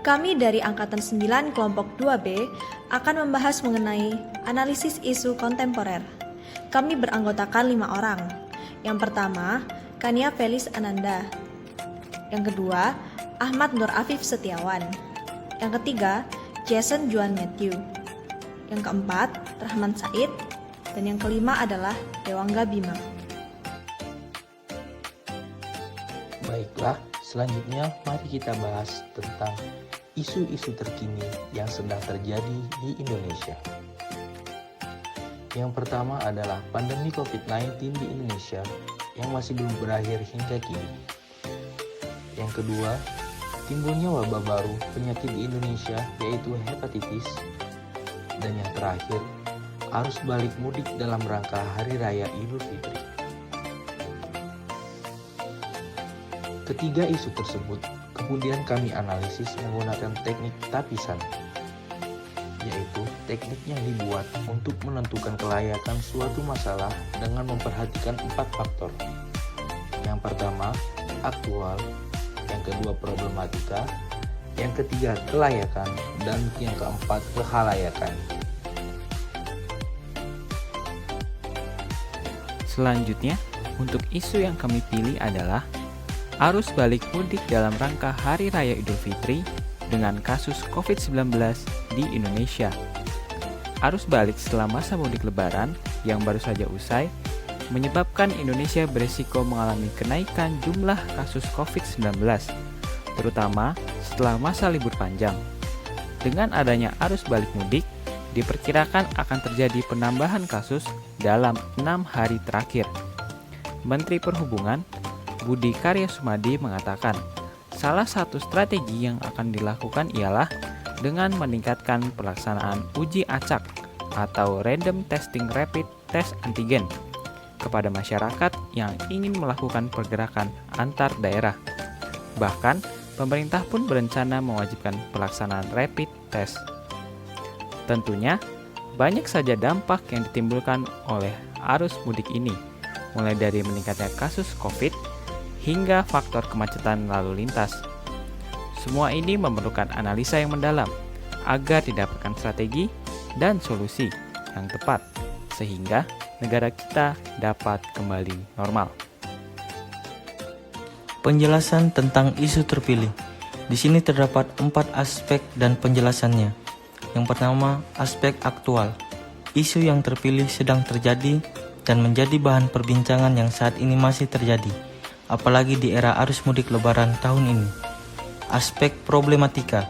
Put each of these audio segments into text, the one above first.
Kami dari Angkatan 9 Kelompok 2B akan membahas mengenai analisis isu kontemporer. Kami beranggotakan 5 orang. Yang pertama, Kania Felis Ananda. Yang kedua, Ahmad Nur Afif Setiawan. Yang ketiga, Jason Juan Matthew. Yang keempat, Rahman Said. Dan yang kelima adalah Dewangga Bima. Baiklah, selanjutnya mari kita bahas tentang isu-isu terkini yang sedang terjadi di Indonesia. Yang pertama adalah pandemi COVID-19 di Indonesia yang masih belum berakhir hingga kini. Yang kedua, timbulnya wabah baru penyakit di Indonesia yaitu hepatitis. Dan yang terakhir, arus balik mudik dalam rangka Hari Raya Idul Fitri. Ketiga isu tersebut kemudian kami analisis menggunakan teknik tapisan, yaitu teknik yang dibuat untuk menentukan kelayakan suatu masalah dengan memperhatikan 4 faktor. Yang pertama, aktual. Yang kedua, problematika. Yang ketiga, kelayakan. Dan yang keempat, kehalayakan. Selanjutnya, untuk isu yang kami pilih adalah arus balik mudik dalam rangka Hari Raya Idul Fitri dengan kasus COVID-19 di Indonesia. Arus balik setelah masa mudik lebaran yang baru saja usai menyebabkan Indonesia beresiko mengalami kenaikan jumlah kasus COVID-19, terutama setelah masa libur panjang. Dengan adanya arus balik mudik, diperkirakan akan terjadi penambahan kasus dalam 6 hari terakhir. Menteri Perhubungan Budi Karya Sumadi mengatakan, salah satu strategi yang akan dilakukan ialah dengan meningkatkan pelaksanaan uji acak atau random testing rapid test antigen kepada masyarakat yang ingin melakukan pergerakan antar daerah. Bahkan, pemerintah pun berencana mewajibkan pelaksanaan rapid test. Tentunya, banyak saja dampak yang ditimbulkan oleh arus mudik ini, mulai dari meningkatnya kasus COVID hingga faktor kemacetan lalu lintas. Semua ini memerlukan analisa yang mendalam agar didapatkan strategi dan solusi yang tepat sehingga negara kita dapat kembali normal. Penjelasan tentang isu terpilih. Di sini terdapat 4 aspek dan penjelasannya. Yang pertama, aspek aktual. Isu yang terpilih sedang terjadi dan menjadi bahan perbincangan yang saat ini masih terjadi, apalagi di era arus mudik lebaran tahun ini. Aspek problematika.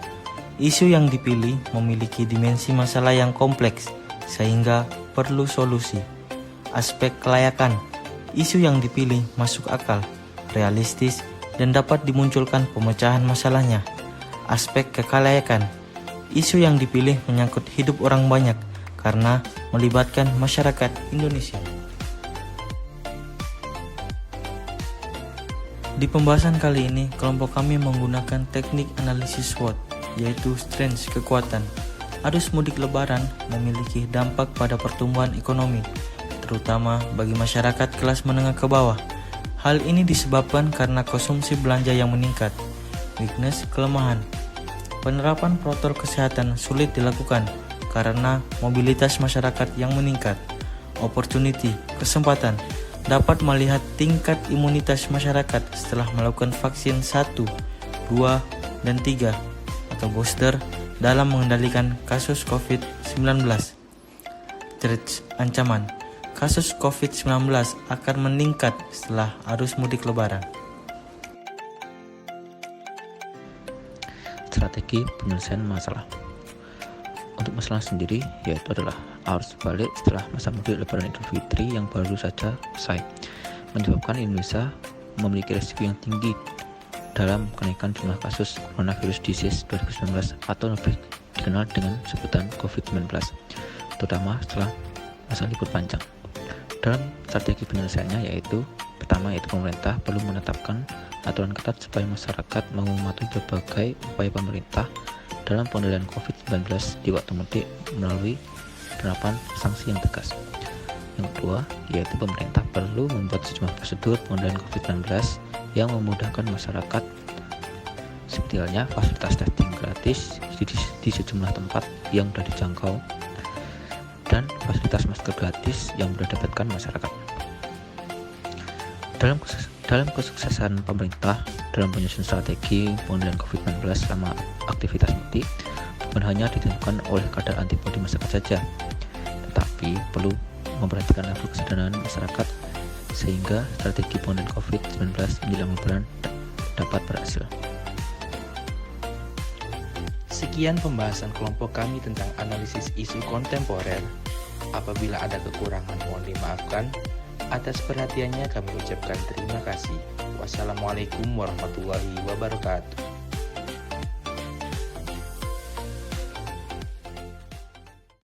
Isu yang dipilih memiliki dimensi masalah yang kompleks sehingga perlu solusi. Aspek kelayakan. Isu yang dipilih masuk akal, realistis, dan dapat dimunculkan pemecahan masalahnya. Aspek kekalayakan. Isu yang dipilih menyangkut hidup orang banyak karena melibatkan masyarakat Indonesia. Di pembahasan kali ini, kelompok kami menggunakan teknik analisis SWOT, yaitu strengths kekuatan. Arus mudik lebaran memiliki dampak pada pertumbuhan ekonomi, terutama bagi masyarakat kelas menengah ke bawah. Hal ini disebabkan karena konsumsi belanja yang meningkat. Weakness, kelemahan. Penerapan protokol kesehatan sulit dilakukan karena mobilitas masyarakat yang meningkat. Opportunity, kesempatan. Dapat melihat tingkat imunitas masyarakat setelah melakukan vaksin 1, 2, dan 3 atau booster dalam mengendalikan kasus COVID-19. Threats, ancaman. Kasus COVID-19 akan meningkat setelah arus mudik lebaran. Strategi penyelesaian masalah. Untuk masalah sendiri yaitu adalah arus balik setelah masa mudik lebaran Idul Fitri yang baru saja usai, menyebabkan Indonesia memiliki risiko yang tinggi dalam kenaikan jumlah kasus coronavirus disease 2019 atau lebih dikenal dengan sebutan COVID-19, terutama setelah masa libur panjang. Dalam strategi penyelesaiannya yaitu pertama yaitu pemerintah perlu menetapkan aturan ketat supaya masyarakat mau mematuhi berbagai upaya pemerintah dalam pengendalian COVID-19 di waktu mudik melalui penerapan sanksi yang tegas. Yang kedua, yaitu pemerintah perlu membuat sejumlah prosedur pengendalian COVID-19 yang memudahkan masyarakat, seperti halnya fasilitas testing gratis gratis di sejumlah tempat yang sudah dijangkau, dan fasilitas masker gratis yang sudah didapatkan masyarakat. Dalam kesuksesan pemerintah dalam penyusunan strategi pengendalian COVID-19 selama aktivitas mudik, bukan hanya ditentukan oleh kadar antibodi masyarakat saja, tetapi perlu memperhatikan level kesadaran masyarakat sehingga strategi pengendalian COVID-19 menjelang lebaran dapat berhasil. Sekian pembahasan kelompok kami tentang analisis isu kontemporer. Apabila ada kekurangan mohon dimaafkan. Atas perhatiannya kami ucapkan terima kasih. Wassalamualaikum warahmatullahi wabarakatuh.